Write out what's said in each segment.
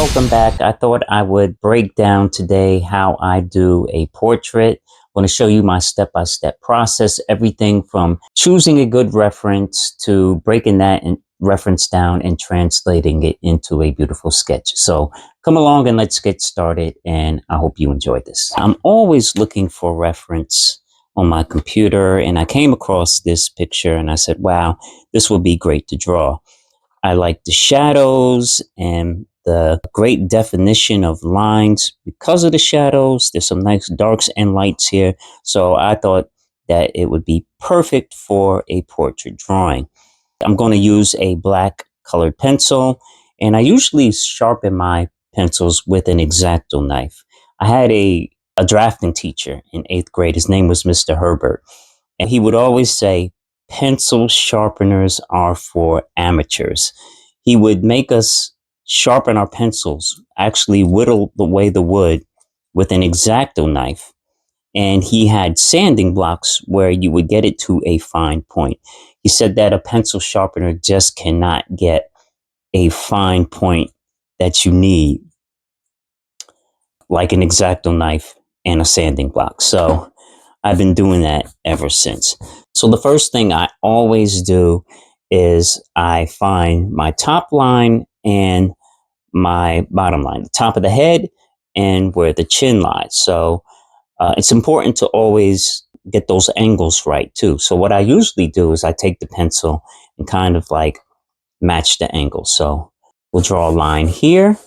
welcome back. I thought I would break down today how I do a portrait. I'm going to show you my step-by-step process, everything from choosing a good reference to breaking that reference down and translating it into a beautiful sketch. So come along and let's get started, and I hope you enjoy this. I'm always looking for reference on my computer, and I came across this picture and I said, wow, this would be great to draw. I like the shadows and the great definition of lines because of the shadows. There's some nice darks and lights here. So I thought that it would be perfect for a portrait drawing. I'm going to use a black colored pencil, and I usually sharpen my pencils with an X-Acto knife. I had a drafting teacher in 8th grade. His name was Mr. Herbert, and he would always say, pencil sharpeners are for amateurs. He would make us sharpen our pencils, actually whittle away the wood with an X-Acto knife. And he had sanding blocks where you would get it to a fine point. He said that a pencil sharpener just cannot get a fine point that you need like an X-Acto knife and a sanding block. So I've been doing that ever since. So the first thing I always do is I find my top line and my bottom line, the top of the head and where the chin lies. So it's important to always get those angles right too. So what I usually do is I take the pencil and kind of like match the angle. So we'll draw a line here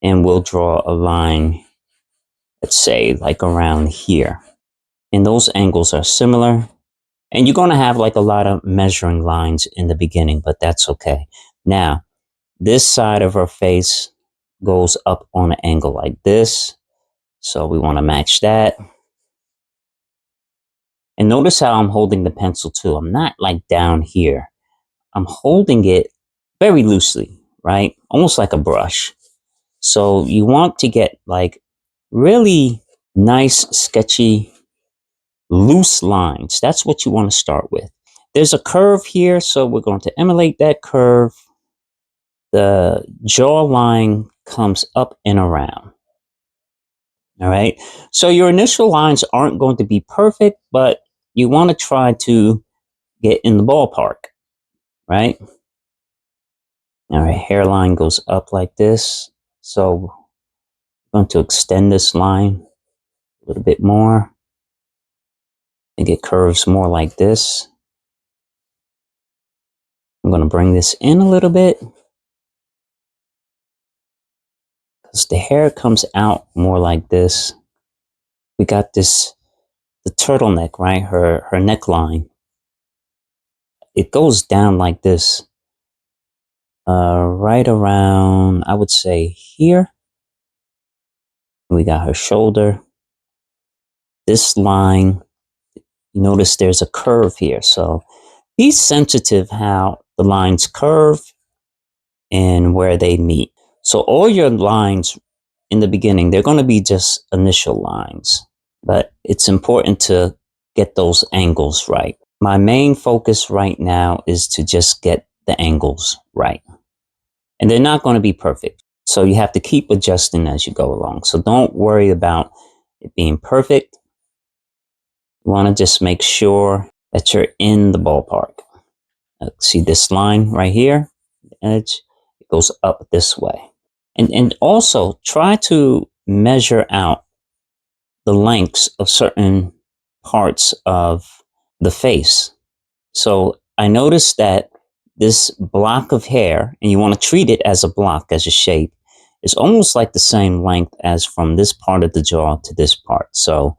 and we'll draw a line, let's say like around here. And those angles are similar. And you're going to have like a lot of measuring lines in the beginning, but that's okay. Now, this side of her face goes up on an angle like this. So we want to match that. And notice how I'm holding the pencil too. I'm not like down here. I'm holding it very loosely, right? Almost like a brush. So you want to get like really nice, sketchy, loose lines. That's what you want to start with. There's a curve here, so we're going to emulate that curve. The jawline comes up and around. All right. So your initial lines aren't going to be perfect, but you want to try to get in the ballpark, right? All right. Hairline goes up like this. So I'm going to extend this line a little bit more and get curves more like this. I'm going to bring this in a little bit because the hair comes out more like this. We got this, the turtleneck, right? Her neckline. It goes down like this, right around, I would say here. We got her shoulder. This line, you notice there's a curve here. So be sensitive how the lines curve and where they meet. So all your lines in the beginning, they're going to be just initial lines, but it's important to get those angles right. My main focus right now is to just get the angles right. And they're not going to be perfect. So you have to keep adjusting as you go along. So don't worry about it being perfect. You want to just make sure that you're in the ballpark. See this line right here, the edge, it goes up this way. And also try to measure out the lengths of certain parts of the face. So I noticed that this block of hair, and you want to treat it as a block, as a shape, is almost like the same length as from this part of the jaw to this part. So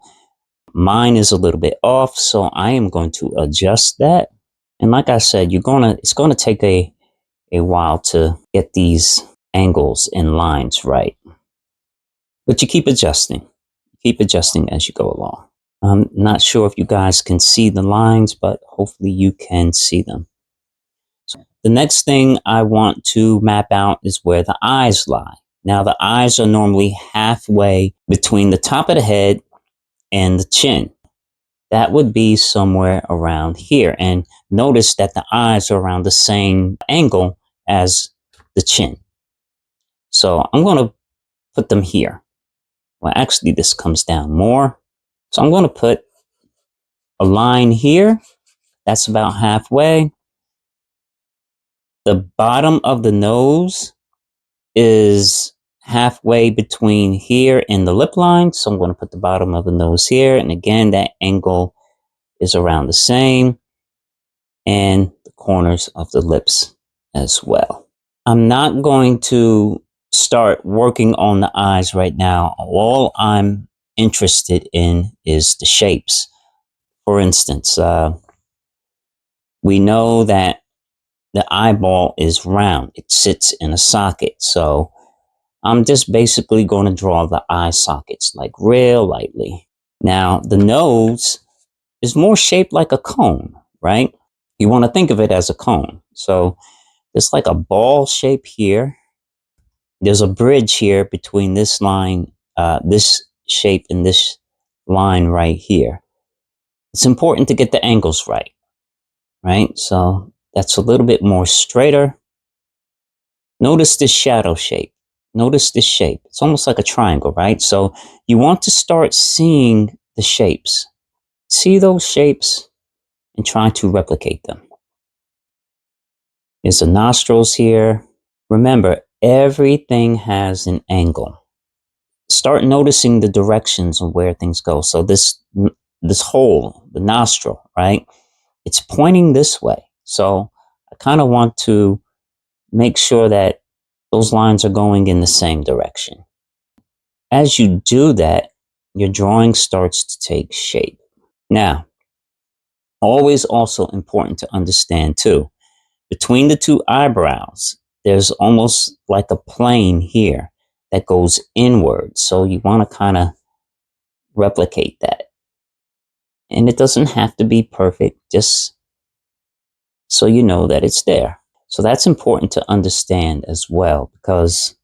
mine is a little bit off, so I am going to adjust that. And like I said, it's gonna take a while to get these angles and lines right. But you keep adjusting as you go along. I'm not sure if you guys can see the lines, but hopefully you can see them. So the next thing I want to map out is where the eyes lie. Now the eyes are normally halfway between the top of the head and the chin. That would be somewhere around here. And notice that the eyes are around the same angle as the chin. So I'm going to put them here. Well, actually, this comes down more. So I'm going to put a line here. That's about halfway. The bottom of the nose is halfway between here and the lip line. So I'm going to put the bottom of the nose here. And again, that angle is around the same. And the corners of the lips as well. I'm not going to start working on the eyes right now. All I'm interested in is the shapes. For instance, we know that the eyeball is round. It sits in a socket. So I'm just basically going to draw the eye sockets like real lightly. Now, the nose is more shaped like a cone, right? You want to think of it as a cone. So there's like a ball shape here. There's a bridge here between this line, this shape, and this line right here. It's important to get the angles right, right? So that's a little bit more straighter. Notice this shadow shape. Notice this shape. It's almost like a triangle, right? So you want to start seeing the shapes. See those shapes and try to replicate them. There's the nostrils here. Remember, everything has an angle. Start noticing the directions of where things go. So this hole, the nostril, right? It's pointing this way. So I kind of want to make sure that those lines are going in the same direction. As you do that, your drawing starts to take shape. Now, always also important to understand too, between the two eyebrows, there's almost like a plane here that goes inward. So you want to kind of replicate that. And it doesn't have to be perfect, just so you know that it's there. So that's important to understand as well, because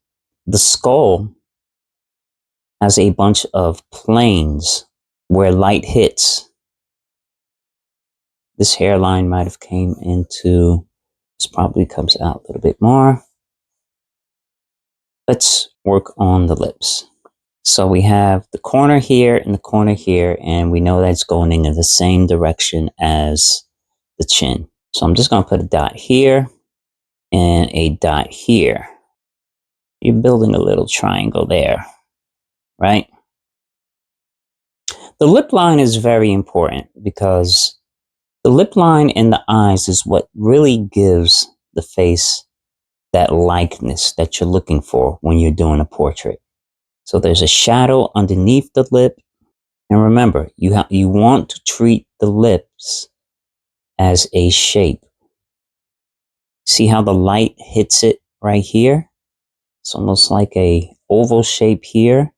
the skull has a bunch of planes where light hits. This hairline might have came into, this probably comes out a little bit more. Let's work on the lips. So we have the corner here and the corner here, and we know that's going in the same direction as the chin. So I'm just going to put a dot here and a dot here. You're building a little triangle there, right? The lip line is very important because the lip line and the eyes is what really gives the face that likeness that you're looking for when you're doing a portrait. So there's a shadow underneath the lip. And remember, you want to treat the lips as a shape. See how the light hits it right here? It's almost like a oval shape here.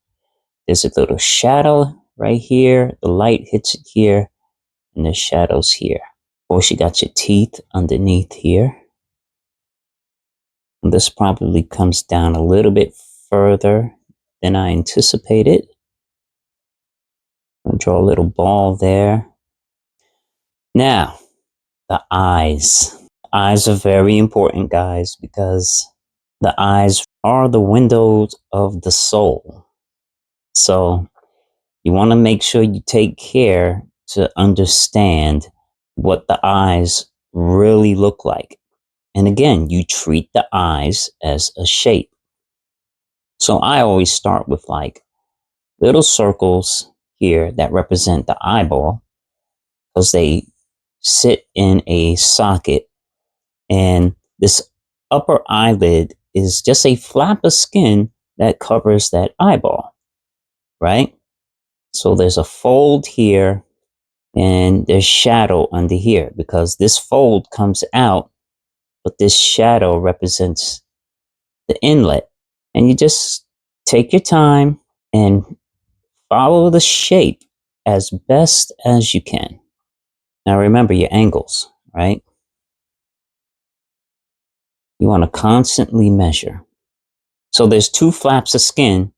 There's a little shadow right here. The light hits it here, and there's shadows here. Of course, you got your teeth underneath here. And this probably comes down a little bit further than I anticipated. I'll draw a little ball there. Now, the eyes. Eyes are very important, guys, because the eyes are the windows of the soul. So you want to make sure you take care to understand what the eyes really look like. And again, you treat the eyes as a shape. So I always start with like little circles here that represent the eyeball because they sit in a socket, and this upper eyelid is just a flap of skin that covers that eyeball, right? So there's a fold here and there's shadow under here because this fold comes out, but this shadow represents the inlet. And you just take your time and follow the shape as best as you can. Now remember your angles, right? You want to constantly measure. So there's two flaps of skin,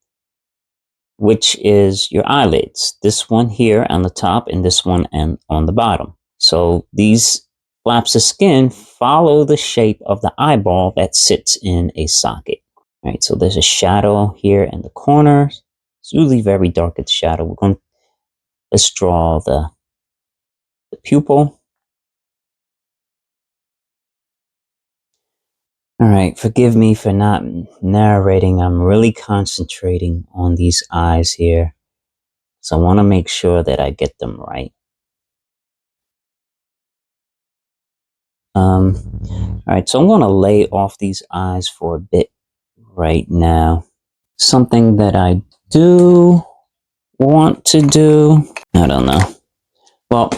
which is your eyelids. This one here on the top and this one on the bottom. So these flaps of skin follow the shape of the eyeball that sits in a socket. All right, so there's a shadow here in the corners. It's usually very dark at the shadow. Let's draw the pupil. All right, forgive me for not narrating. I'm really concentrating on these eyes here. So I want to make sure that I get them right. All right, so I'm going to lay off these eyes for a bit right now. Something that I do want to do. I don't know. Well,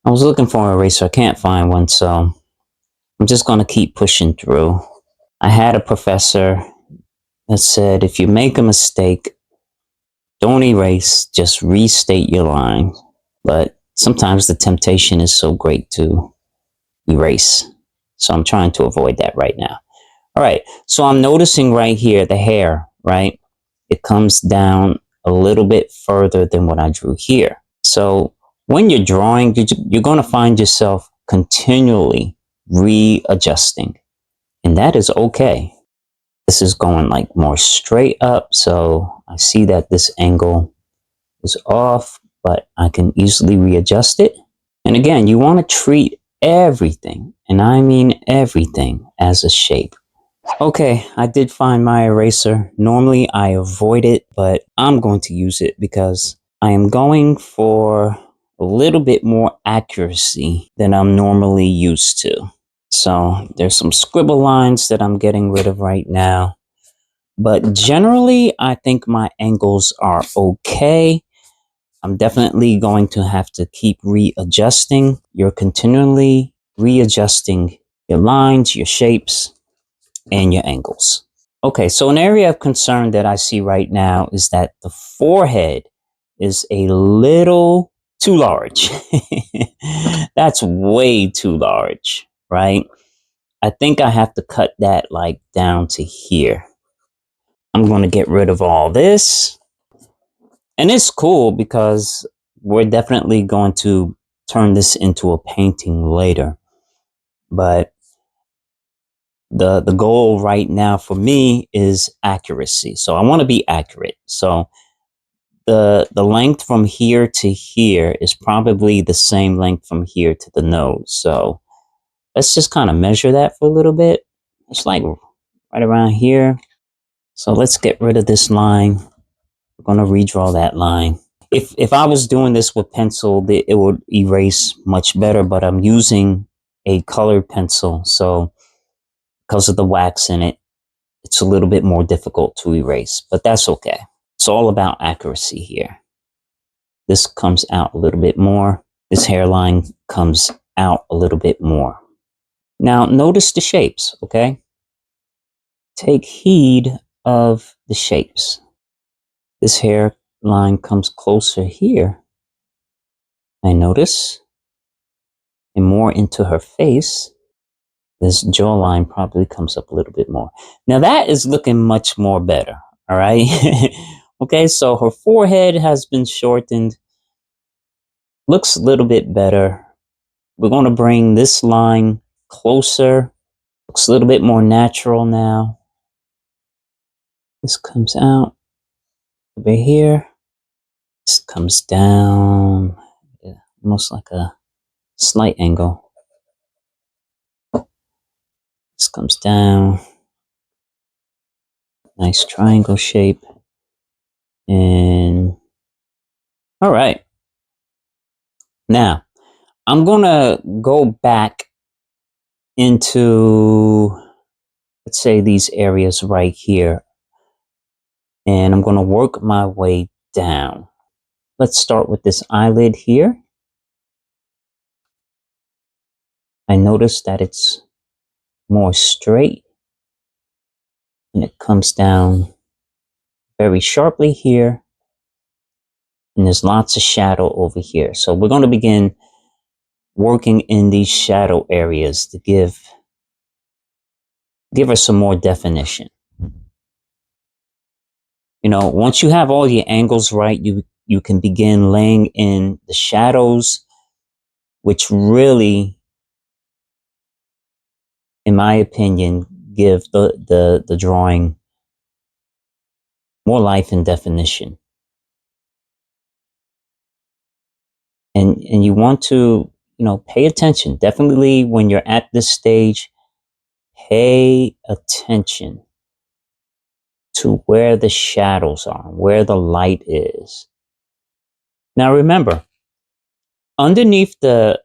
I was looking for an eraser. I can't find one, so I'm just going to keep pushing through. I had a professor that said if you make a mistake, don't erase, just restate your line. But sometimes the temptation is so great to erase. So I'm trying to avoid that right now. All right, so I'm noticing right here the hair, right? It comes down a little bit further than what I drew here. So when you're drawing, you're going to find yourself continually readjusting, and that is okay. This is going like more straight up, so I see that this angle is off, but I can easily readjust it. And again, you want to treat everything, and I mean everything, as a shape. Okay, I did find my eraser. Normally I avoid it, but I'm going to use it because I am going for a little bit more accuracy than I'm normally used to. So there's some scribble lines that I'm getting rid of right now. But generally, I think my angles are okay. I'm definitely going to have to keep readjusting. You're continually readjusting your lines, your shapes, and your angles. Okay, so an area of concern that I see right now is that the forehead is a little too large. That's way too large, right? I think I have to cut that like down to here. I'm going to get rid of all this. And it's cool because we're definitely going to turn this into a painting later. But the goal right now for me is accuracy. So I want to be accurate. So the length from here to here is probably the same length from here to the nose. So let's just kind of measure that for a little bit. It's like right around here. So let's get rid of this line. We're going to redraw that line. If I was doing this with pencil, it would erase much better, but I'm using a colored pencil. So because of the wax in it, it's a little bit more difficult to erase, but that's okay. It's all about accuracy here. This comes out a little bit more. This hairline comes out a little bit more. Now, notice the shapes, okay? Take heed of the shapes. This hairline comes closer here. I notice. And more into her face. This jawline probably comes up a little bit more. Now, that is looking much more better, all right? Okay, so her forehead has been shortened. Looks a little bit better. We're going to bring this line closer. Looks a little bit more natural now. This comes out over here. This comes down, almost like a slight angle. This comes down. Nice triangle shape. And all right. Now, I'm going to go back into, let's say, these areas right here. And I'm going to work my way down. Let's start with this eyelid here. I notice that it's more straight. And it comes down very sharply here. And there's lots of shadow over here. So we're going to begin working in these shadow areas to give us some more definition. You know, once you have all your angles right, you can begin laying in the shadows, which really, in my opinion, give the drawing more life and definition. And you want to, pay attention. Definitely when you're at this stage, pay attention to where the shadows are, where the light is. Now remember, underneath the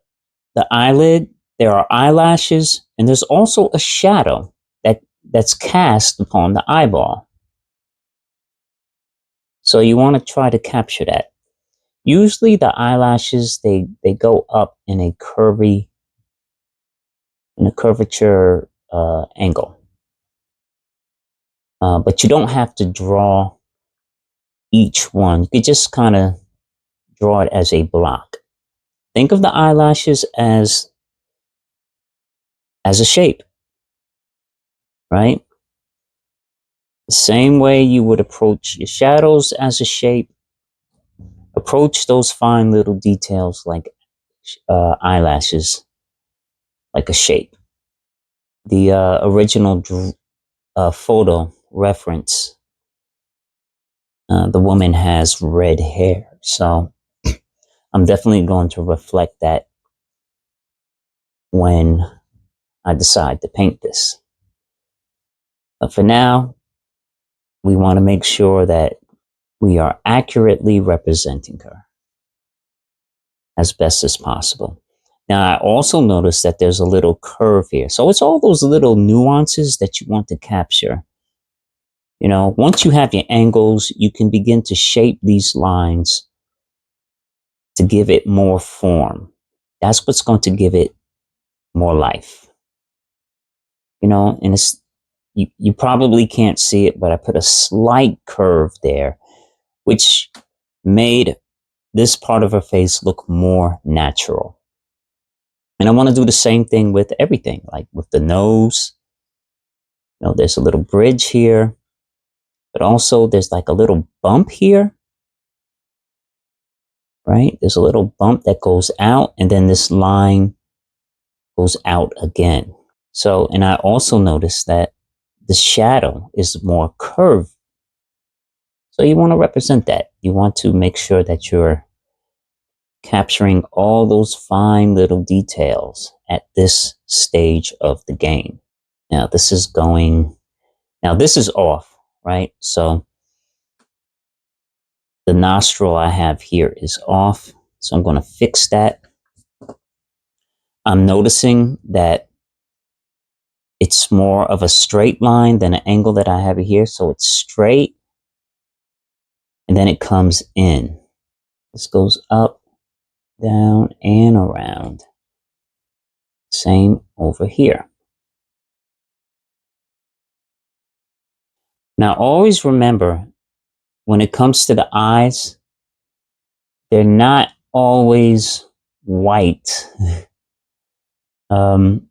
eyelid, there are eyelashes, and there's also a shadow that's cast upon the eyeball. So you want to try to capture that. Usually the eyelashes, they go up in a curvature angle. But you don't have to draw each one. You could just kind of draw it as a block. Think of the eyelashes as a shape, right? The same way you would approach your shadows as a shape, approach those fine little details like eyelashes like a shape. The original photo reference, the woman has red hair. So I'm definitely going to reflect that when I decide to paint this. But for now, we want to make sure that we are accurately representing her as best as possible. Now, I also noticed that there's a little curve here. So it's all those little nuances that you want to capture. Once you have your angles, you can begin to shape these lines to give it more form. That's what's going to give it more life. And you probably can't see it, but I put a slight curve there, which made this part of her face look more natural. And I want to do the same thing with everything, like with the nose. There's a little bridge here, but also there's like a little bump here, right? There's a little bump that goes out, and then this line goes out again. So, and I also noticed that the shadow is more curved. So you want to represent that. You want to make sure that you're capturing all those fine little details at this stage of the game. Now this is off, right? So the nostril I have here is off. So I'm going to fix that. I'm noticing that it's more of a straight line than an angle that I have here. So it's straight and then it comes in. This goes up, down, and around. Same over here. Now always remember, when it comes to the eyes, they're not always white. In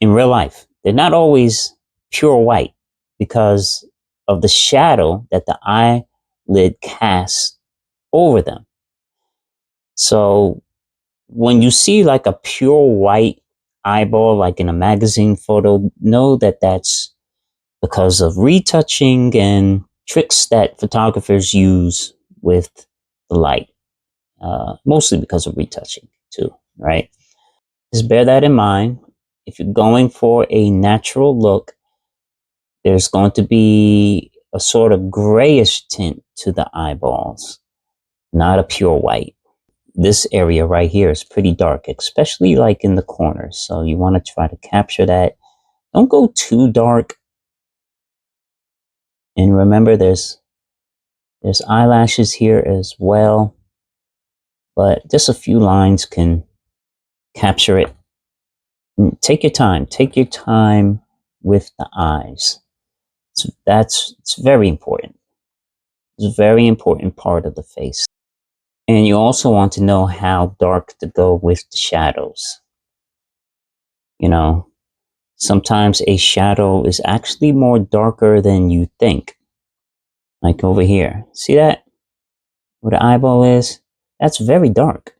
real life, they're not always pure white because of the shadow that the eyelid casts over them. So when you see like a pure white eyeball, like in a magazine photo, know that that's because of retouching and tricks that photographers use with the light. Mostly because of retouching too, right? Just bear that in mind. If you're going for a natural look, there's going to be a sort of grayish tint to the eyeballs, not a pure white. This area right here is pretty dark, especially like in the corners. So you want to try to capture that. Don't go too dark. And remember, there's eyelashes here as well, but just a few lines can capture it. Take your time. Take your time with the eyes. It's very important. It's a very important part of the face. And you also want to know how dark to go with the shadows. Sometimes a shadow is actually more darker than you think. Like over here. See that? Where the eyeball is? That's very dark.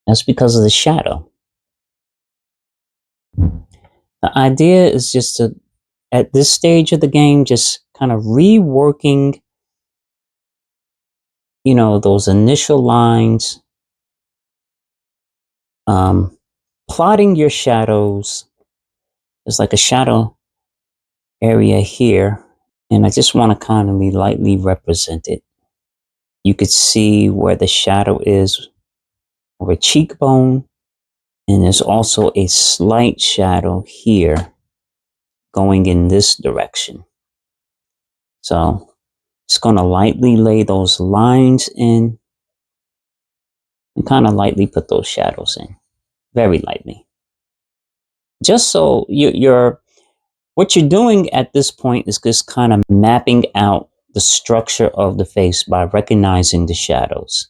That's because of the shadow. The idea is just to, at this stage of the game, just kind of reworking, those initial lines, plotting your shadows. There's like a shadow area here, and I just want to kind of lightly represent it. You could see where the shadow is over a cheekbone, and there's also a slight shadow here going in this direction. So just going to lightly lay those lines in and kind of lightly put those shadows in, very lightly. Just so what you're doing at this point is just kind of mapping out the structure of the face by recognizing the shadows.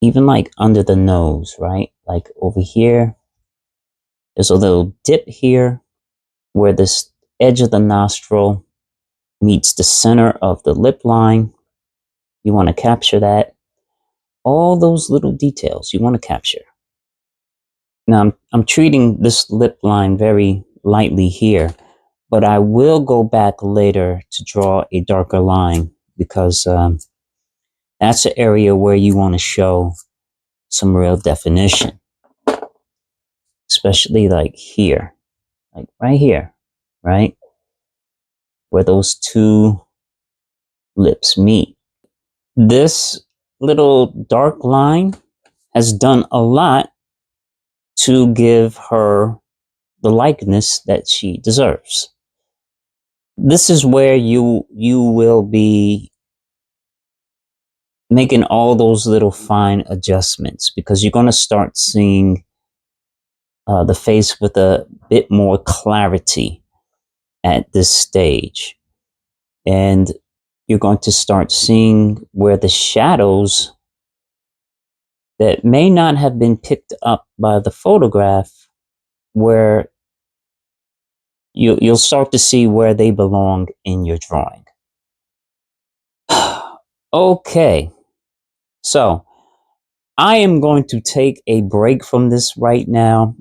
Even like under the nose, right? Like over here, there's a little dip here where this edge of the nostril meets the center of the lip line. You want to capture that. All those little details you want to capture. Now I'm treating this lip line very lightly here, but I will go back later to draw a darker line because that's an area where you want to show some real definition, especially like here, like right here, right? Where those two lips meet. This little dark line has done a lot to give her the likeness that she deserves. This is where you will be making all those little fine adjustments because you're going to start seeing the face with a bit more clarity at this stage. And you're going to start seeing where the shadows that may not have been picked up by the photograph, where you'll start to see where they belong in your drawing. Okay, so I am going to take a break from this right now.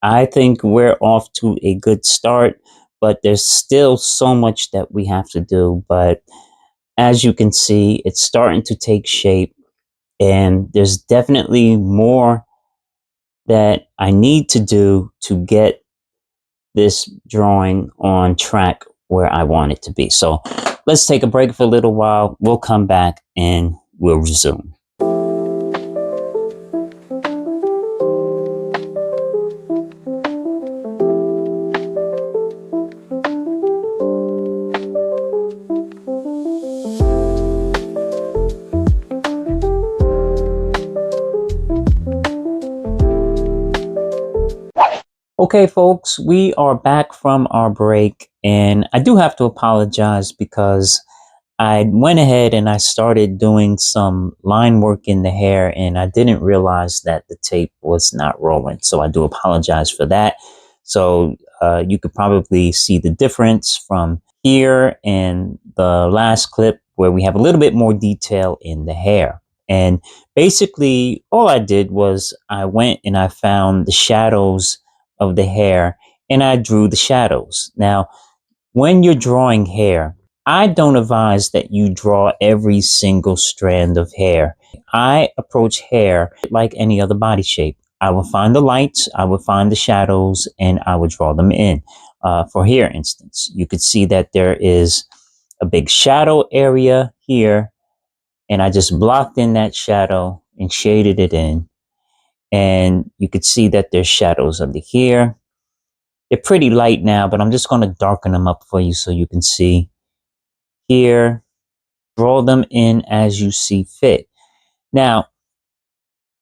I think we're off to a good start, but there's still so much that we have to do. But as you can see, it's starting to take shape, and there's definitely more that I need to do to get this drawing on track where I want it to be. So let's take a break for a little while. We'll come back and we'll resume. Okay, folks, we are back from our break, and I do have to apologize because I went ahead and I started doing some line work in the hair, and I didn't realize that the tape was not rolling. So I do apologize for that. So you could probably see the difference from here and the last clip where we have a little bit more detail in the hair. And basically all I did was I went and I found the shadows of the hair and I drew the shadows. Now, when you're drawing hair, I don't advise that you draw every single strand of hair. I approach hair like any other body shape. I will find the lights, I will find the shadows, and I will draw them in. For hair instance, you could see that there is a big shadow area here, and I just blocked in that shadow and shaded it in. And you could see that there's shadows under here. They're pretty light now, but I'm just going to darken them up for you so you can see here. Draw them in as you see fit. Now,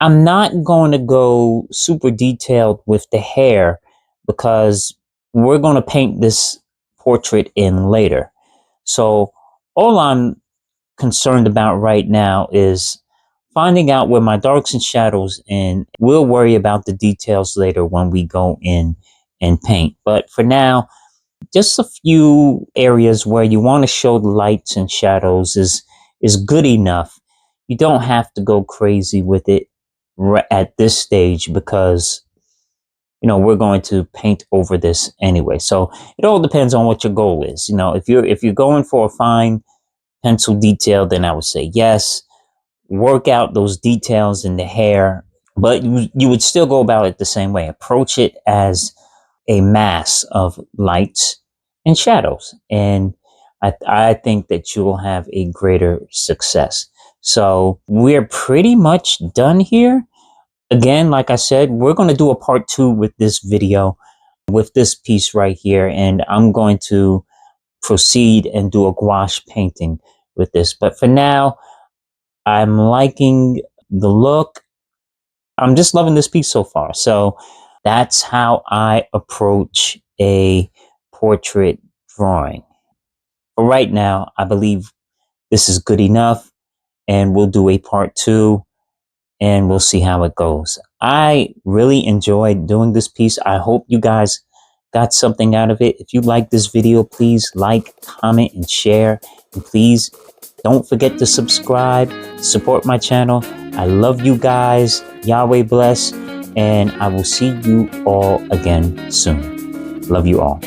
I'm not going to go super detailed with the hair because we're going to paint this portrait in later. So all I'm concerned about right now is finding out where my darks and shadows in. We'll worry about the details later when we go in and paint. But for now, just a few areas where you want to show the lights and shadows is good enough. You don't have to go crazy with it at this stage because we're going to paint over this anyway. So it all depends on what your goal is. If you're going for a fine pencil detail, then I would say yes, work out those details in the hair, but you would still go about it the same way. Approach it as a mass of lights and shadows. And I think that you will have a greater success. So we're pretty much done here. Again, like I said, we're going to do a part 2 with this video, with this piece right here. And I'm going to proceed and do a gouache painting with this. But for now, I'm liking the look. I'm just loving this piece so far. So that's how I approach a portrait drawing. For right now, I believe this is good enough, and we'll do a part 2 and we'll see how it goes. I really enjoyed doing this piece. I hope you guys got something out of it. If you like this video, please like, comment, and share. And please don't forget to subscribe, support my channel. I love you guys. Yahweh bless. And I will see you all again soon. Love you all.